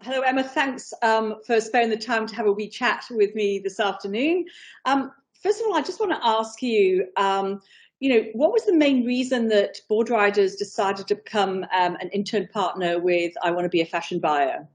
Hello, Emma. Thanks for sparing the time to have a wee chat with me this afternoon. First of all, I just want to ask you, what was the main reason that Boardriders decided to become an intern partner with I Want to Be a Fashion Buyer?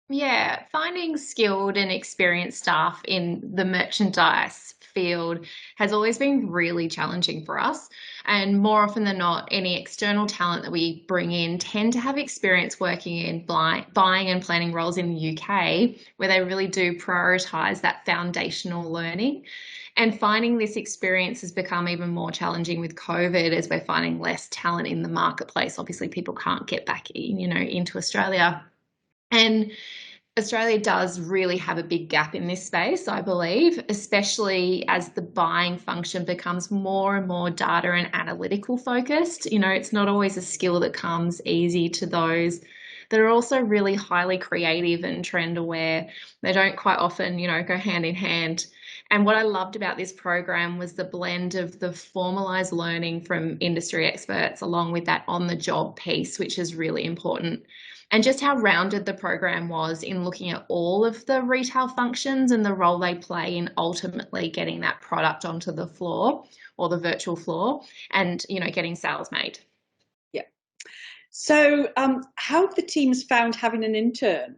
Yeah, finding skilled and experienced staff in the merchandise field has always been really challenging for us. And more often than not, any external talent that we bring in tend to have experience working in buying and planning roles in the UK, where they really do prioritize that foundational learning. And finding this experience has become even more challenging with COVID as we're finding less talent in the marketplace. Obviously, people can't get back in, into Australia. And Australia does really have a big gap in this space, I believe, especially as the buying function becomes more and more data and analytical focused. It's not always a skill that comes easy to those that are also really highly creative and trend aware. They don't quite often, go hand in hand. And what I loved about this program was the blend of the formalized learning from industry experts along with that on the job piece, which is really important. And just how rounded the program was in looking at all of the retail functions and the role they play in ultimately getting that product onto the floor or the virtual floor and, getting sales made. Yeah. So, how have the teams found having an intern?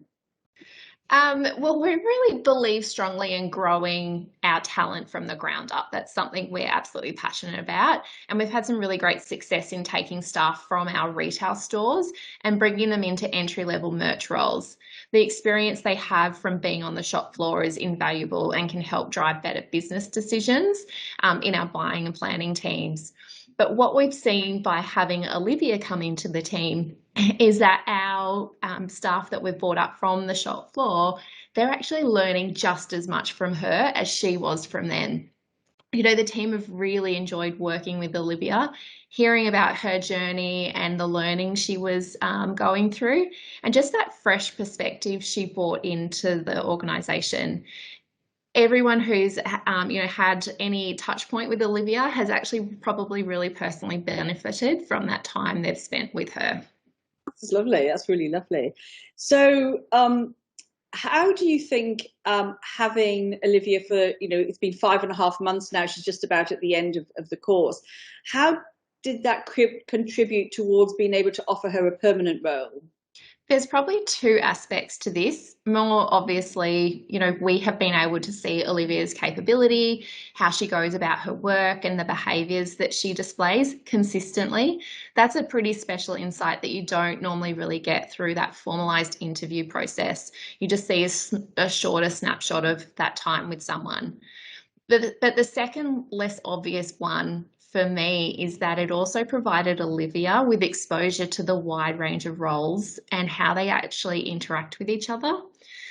Well, we really believe strongly in growing our talent from the ground up. That's something we're absolutely passionate about. And we've had some really great success in taking staff from our retail stores and bringing them into entry level merch roles. The experience they have from being on the shop floor is invaluable and can help drive better business decisions in our buying and planning teams. But what we've seen by having Olivia come into the team is that our staff that we've brought up from the shop floor, they're actually learning just as much from her as she was from them. The team have really enjoyed working with Olivia, hearing about her journey and the learning she was going through, and just that fresh perspective she brought into the organisation. Everyone who's had any touch point with Olivia has actually probably really personally benefited from that time they've spent with her. That's lovely. That's really lovely. So, how do you think having Olivia for, it's been 5.5 months now, she's just about at the end of the course. How did that contribute towards being able to offer her a permanent role? There's probably two aspects to this. More obviously, we have been able to see Olivia's capability, how she goes about her work, and the behaviours that she displays consistently. That's a pretty special insight that you don't normally really get through that formalised interview process. You just see a shorter snapshot of that time with someone. But the second, less obvious one for me is that it also provided Olivia with exposure to the wide range of roles and how they actually interact with each other.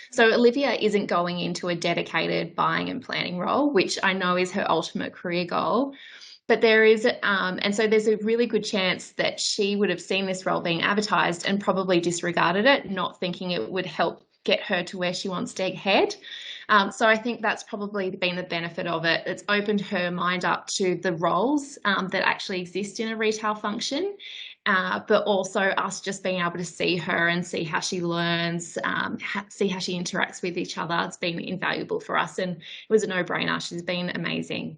So Olivia isn't going into a dedicated buying and planning role, which I know is her ultimate career goal. But and so there's a really good chance that she would have seen this role being advertised and probably disregarded it, not thinking it would help get her to where she wants to head. So I think that's probably been the benefit of it. It's opened her mind up to the roles that actually exist in a retail function, but also us just being able to see her and see how she learns, see how she interacts with each other. It's been invaluable for us, and it was a no-brainer. She's been amazing.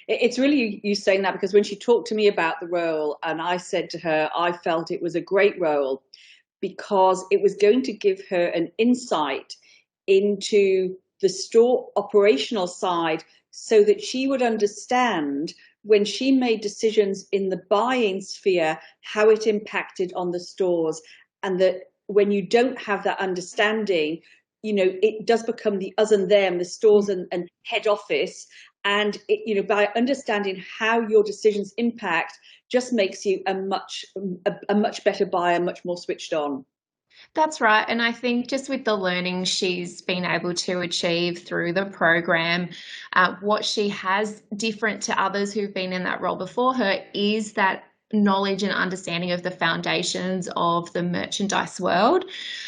It's really you saying that, because when she talked to me about the role and I said to her, I felt it was a great role because it was going to give her an insight into the store operational side so that she would understand when she made decisions in the buying sphere, how it impacted on the stores. And that when you don't have that understanding, it does become the us and them, the stores and head office. And by understanding how your decisions impact just makes you a much better buyer, much more switched on. That's right. And I think just with the learning she's been able to achieve through the program, what she has different to others who've been in that role before her is that knowledge and understanding of the foundations of the merchandise world.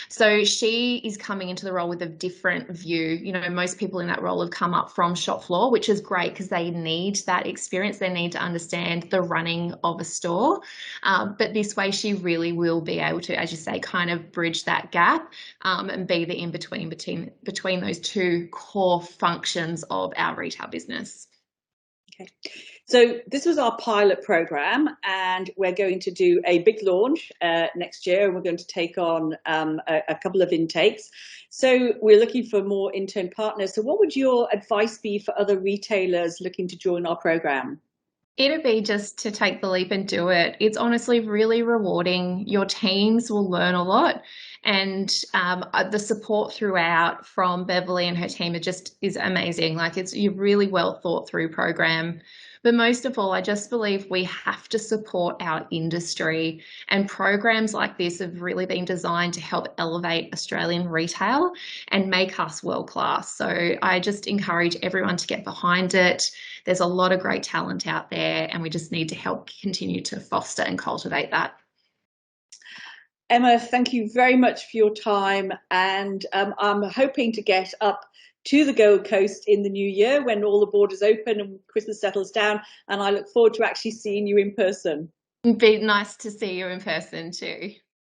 So she is coming into the role with a different view. You know, most people in that role have come up from shop floor, which is great because they need that experience. They need to understand the running of a store. But this way, she really will be able to, as you say, kind of bridge that gap, and be the in between those two core functions of our retail business. Okay. So this was our pilot program, and we're going to do a big launch next year, and we're going to take on a couple of intakes. So we're looking for more intern partners. So what would your advice be for other retailers looking to join our program? It'd be just to take the leap and do it. It's honestly really rewarding. Your teams will learn a lot, and the support throughout from Beverly and her team is amazing. Like it's a really well thought through program. But most of all, I just believe we have to support our industry, and programs like this have really been designed to help elevate Australian retail and make us world class. So I just encourage everyone to get behind it. There's a lot of great talent out there, and we just need to help continue to foster and cultivate that. Emma, thank you very much for your time, and I'm hoping to get up to the Gold Coast in the new year when all the borders open and Christmas settles down, and I look forward to actually seeing you in person. It'd be nice to see you in person too.